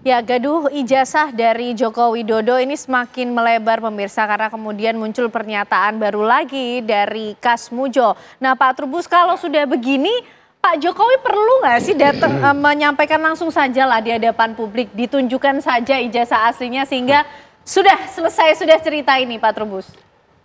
Ya, gaduh ijazah dari Joko Widodo ini semakin melebar pemirsa karena kemudian muncul pernyataan baru lagi dari Kas Mujo. Nah Pak Trubus, kalau sudah begini Pak Jokowi perlu nggak sih datang menyampaikan langsung saja lah di hadapan publik, ditunjukkan saja ijazah aslinya sehingga sudah selesai, sudah cerita ini Pak Trubus?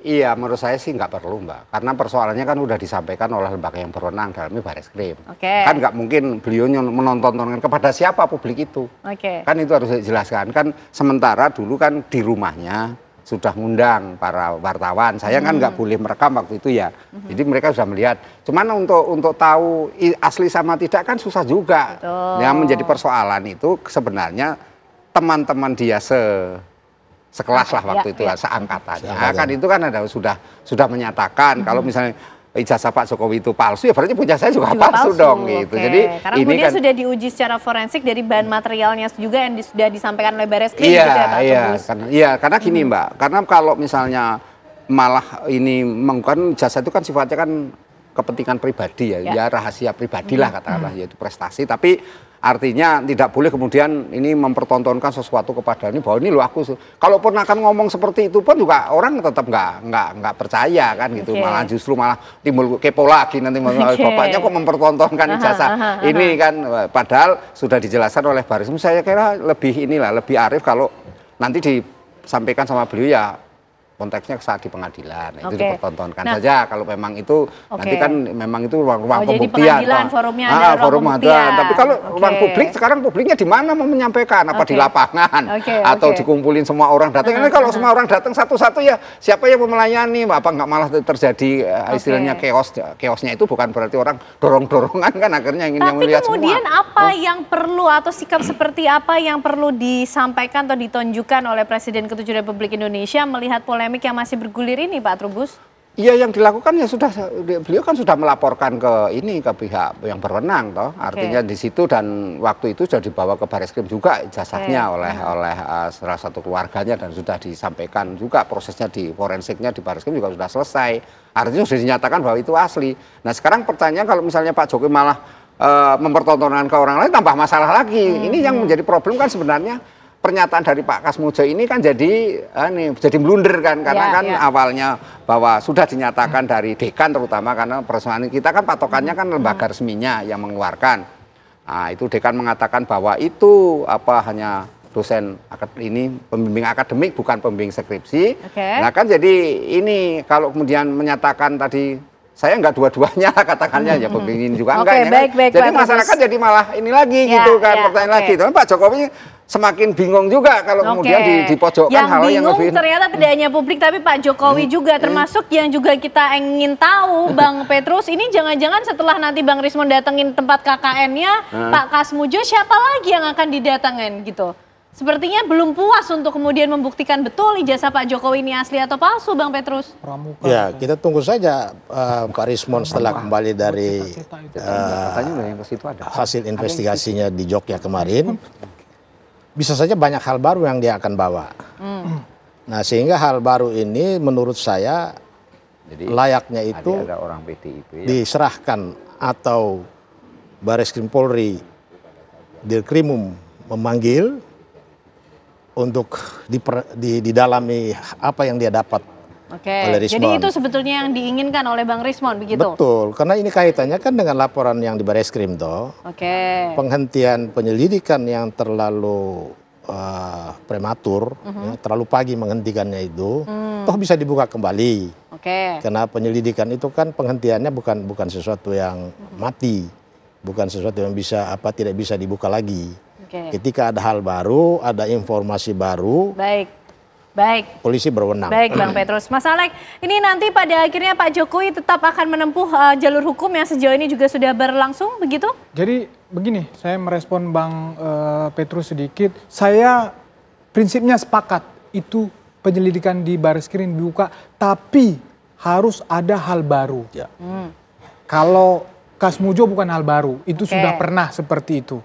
Iya, menurut saya sih nggak perlu Mbak, karena persoalannya kan udah disampaikan oleh lembaga yang berwenang dalamnya Barreskrim. Kan nggak mungkin beliau menonton kepada siapa publik itu. Kan itu harus dijelaskan. Kan sementara dulu kan di rumahnya sudah ngundang para wartawan. Saya kan nggak boleh merekam waktu itu ya. Jadi mereka sudah melihat. Cuman untuk tahu asli sama tidak kan susah juga. Yang menjadi persoalan itu sebenarnya teman-teman dia sekelas lah waktu itu, seangkatannya. Kan itu kan ada sudah menyatakan kalau misalnya ijazah Pak Jokowi itu palsu, ya berarti punya saya juga palsu dong gitu. Jadi karena ini kemudian kan sudah diuji secara forensik dari bahan materialnya juga yang sudah disampaikan oleh Barreskrim gitu ya Pak Trubus. Karena gini Mbak, karena kalau misalnya malah ini menggunakan ijazah itu kan sifatnya kan kepentingan pribadi ya rahasia pribadi lah katakanlah, yaitu prestasi, tapi artinya tidak boleh kemudian ini mempertontonkan sesuatu kepada ini bahwa ini loh aku. Kalaupun akan ngomong seperti itu pun juga orang tetap nggak percaya kan gitu. Malah justru malah timbul kepo lagi nanti bapaknya kok mempertontonkan ijazah ini kan. Padahal sudah dijelaskan oleh Barreskrim. Saya kira lebih arif kalau nanti disampaikan sama beliau ya konteksnya saat di pengadilan, itu dipertontonkan saja kalau memang itu nanti kan memang itu ruang pembuktian. Jadi pengadilan forumnya ada ruang pembuktian. Tapi kalau ruang publik sekarang publiknya di mana mau menyampaikan apa di lapangan atau dikumpulin semua orang datang. Ini kalau semua orang datang satu-satu ya siapa yang mau melayani? Apa nggak malah terjadi istilahnya chaosnya itu bukan berarti orang dorong-dorongan kan akhirnya ingin yang melihat semua. Tapi kemudian apa yang perlu atau sikap seperti apa yang perlu disampaikan atau ditunjukkan oleh Presiden ke-7 Republik Indonesia melihat polemik yang masih bergulir ini Pak Trubus? Iya, yang dilakukan ya sudah, beliau kan sudah melaporkan ke pihak yang berwenang toh, artinya di situ, dan waktu itu sudah dibawa ke Barreskrim juga ijazahnya oleh salah satu keluarganya dan sudah disampaikan juga prosesnya di forensiknya di Barreskrim juga sudah selesai, artinya sudah dinyatakan bahwa itu asli. Nah sekarang pertanyaan kalau misalnya Pak Jokowi malah mempertontonkan ke orang lain tambah masalah lagi. Ini yang menjadi problem kan sebenarnya. Pernyataan dari Pak Kas Mujo ini kan jadi blunder kan, karena awalnya bahwa sudah dinyatakan dari dekan terutama karena persoalan kita kan patokannya kan lembaga resminya yang mengeluarkan. Nah, itu dekan mengatakan bahwa itu hanya dosen pembimbing akademik bukan pembimbing skripsi. Nah kan jadi ini kalau kemudian menyatakan tadi saya enggak dua-duanya katakannya ya pembimbing juga enggak. Jadi masyarakat jadi malah ini lagi gitu kan, pertanyaan lagi. Tapi Pak Jokowi semakin bingung juga kalau kemudian dipojokkan hal yang lebih. Ternyata tidak hanya publik tapi Pak Jokowi juga termasuk yang juga kita ingin tahu Bang Petrus, ini jangan-jangan setelah nanti Bang Rismon datengin tempat KKN-nya Pak Kas Mujo, siapa lagi yang akan didatengin gitu? Sepertinya belum puas untuk kemudian membuktikan betul ijazah Pak Jokowi ini asli atau palsu Bang Petrus. Ya kita tunggu saja Pak Rismon setelah kembali dari hasil investigasinya di Jogja kemarin. Bisa saja banyak hal baru yang dia akan bawa. Nah sehingga hal baru ini menurut saya layaknya itu diserahkan atau Barreskrim Polri Dirkrimum memanggil untuk didalami apa yang dia dapat oleh Rismon. Jadi itu sebetulnya yang diinginkan oleh Bang Rismon begitu? Betul, karena ini kaitannya kan dengan laporan yang di Barreskrim toh. Penghentian penyelidikan yang terlalu prematur, terlalu pagi menghentikannya itu, toh bisa dibuka kembali. Karena penyelidikan itu kan penghentiannya bukan sesuatu yang mati, bukan sesuatu yang tidak bisa dibuka lagi. Ketika ada hal baru, ada informasi baru. Baik. Polisi berwenang. Baik Bang Petrus. Mas Alek, ini nanti pada akhirnya Pak Jokowi tetap akan menempuh jalur hukum yang sejauh ini juga sudah berlangsung, begitu? Jadi begini, saya merespon Bang Petrus sedikit. Saya prinsipnya sepakat itu penyelidikan di Barreskrim dibuka, tapi harus ada hal baru. Kalau Kas Mujo bukan hal baru, itu sudah pernah seperti itu.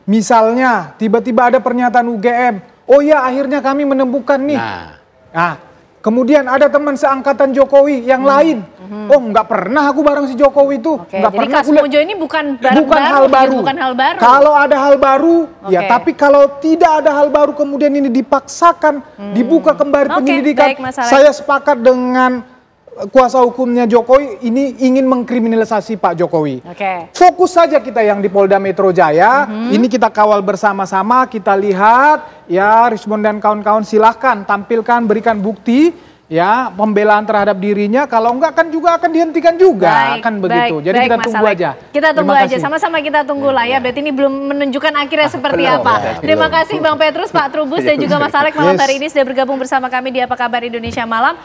Misalnya tiba-tiba ada pernyataan UGM, oh ya akhirnya kami menemukan nih. Nah, Kemudian ada teman seangkatan Jokowi yang lain. Oh, nggak pernah aku bareng si Jokowi itu. Nggak jadi pernah Kas Mujo ini bukan hal baru. Bukan hal baru. Kalau ada hal baru, ya. Tapi kalau tidak ada hal baru kemudian ini dipaksakan, dibuka kembali penyelidikan. Saya sepakat dengan kuasa hukumnya Jokowi ini ingin mengkriminalisasi Pak Jokowi. Fokus saja kita yang di Polda Metro Jaya. Ini kita kawal bersama-sama, kita lihat ya Rismond dan kawan-kawan silahkan tampilkan, berikan bukti ya pembelaan terhadap dirinya. Kalau enggak kan juga akan dihentikan juga, kan begitu. Jadi kita tunggu aja. Kita tunggu aja, sama-sama kita tunggu lah ya. Berarti ini belum menunjukkan akhirnya seperti apa. Terima kasih Bang Petrus, Pak Trubus dan juga Mas Alex malam hari ini sudah bergabung bersama kami di Apa Kabar Indonesia Malam.